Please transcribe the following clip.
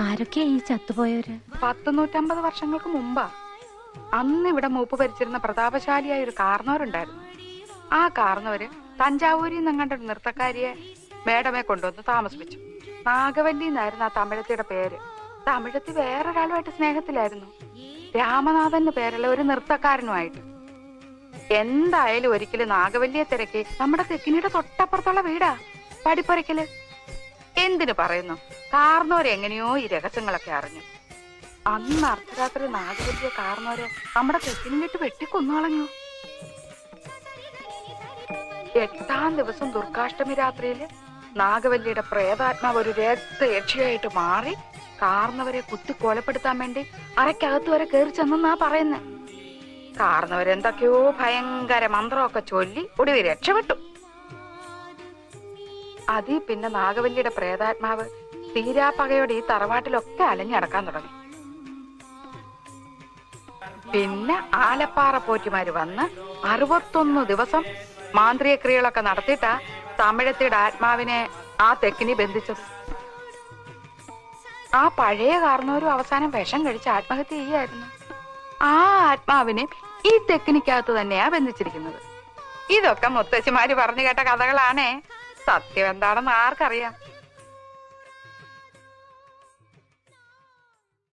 ആരൊക്കെയാ ഈ ചത്തുപോയവര്? 150 വർഷങ്ങൾക്ക് മുമ്പാ. അന്ന് ഇവിടെ മൂപ്പ് ഭരിച്ചിരുന്ന പ്രതാപശാലിയായ ഒരു കാർന്നവരുണ്ടായിരുന്നു. ആ കാർന്നവര് തഞ്ചാവൂരിൽ നിന്നങ്ങാണ്ട് ഒരു നൃത്തക്കാരിയെ മേഡമെ കൊണ്ടുവന്ന് താമസിപ്പിച്ചു. നാഗവല്ലി എന്നായിരുന്നു ആ തമിഴത്തിയുടെ പേര്. തമിഴത്തി വേറൊരാളുമായിട്ട് സ്നേഹത്തിലായിരുന്നു. രാമനാഥന്റെ പേരുള്ള ഒരു നൃത്തക്കാരനുമായിട്ട്. എന്തായാലും ഒരിക്കലും നാഗവല്ലിയെ തിരക്കി നമ്മുടെ തെക്കിനിയുടെ തൊട്ടപ്പുറത്തുള്ള വീടാ പടിപ്പുരയ്ക്കല്. എന്തിനു പറയുന്നു, കാർന്നവരെങ്ങനെയോ ഈ രഹസ്യങ്ങളൊക്കെ അറിഞ്ഞു. അന്ന് അർദ്ധരാത്രി നാഗവല്ലിയെ കാർന്നവരെ നമ്മുടെ തെക്കിനിട്ട് വെട്ടിക്കൊന്നുകളഞ്ഞു. 8ാം ദിവസം ദുർഗാഷ്ടമി രാത്രിയില് നാഗവല്ലിയുടെ പ്രേതാത്മാവ് ഒരു രക്തയക്ഷിയായിട്ട് മാറി കാർന്നവരെ കുത്തി കൊലപ്പെടുത്താൻ വേണ്ടി അരക്കകത്ത് വരെ കയറി ചെന്നാ പറയുന്നേ. കാർന്നവരെന്തൊക്കെയോ ഭയങ്കര മന്ത്രമൊക്കെ ചൊല്ലി ഒടുവിൽ രക്ഷപ്പെട്ടു. അതീ പിന്നെ നാഗവല്ലിയുടെ പ്രേതാത്മാവ് തീരാപ്പകയോടെ ഈ തറവാട്ടിലൊക്കെ അലഞ്ഞടക്കാൻ തുടങ്ങി. പിന്നെ ആലപ്പാറ പോറ്റിമാര് വന്ന് 61 ദിവസം മാന്ത്രിക ക്രിയകളൊക്കെ നടത്തിയിട്ടാ തമിഴത്തിയുടെ ആത്മാവിനെ ആ തെക്കിനി ബന്ധിച്ചത്. ആ പഴയ കാർന്നവരും അവസാനം വിഷം കഴിച്ച് ആത്മഹത്യ ചെയ്യായിരുന്നു. ആ ആത്മാവിനെ ഈ തെക്കിനിക്കകത്ത് തന്നെയാ ബന്ധിച്ചിരിക്കുന്നത്. ഇതൊക്കെ മുത്തശ്ശിമാര് പറഞ്ഞു കേട്ട കഥകളാണേ. സത്യം എന്താണെന്ന് ആർക്കറിയാം.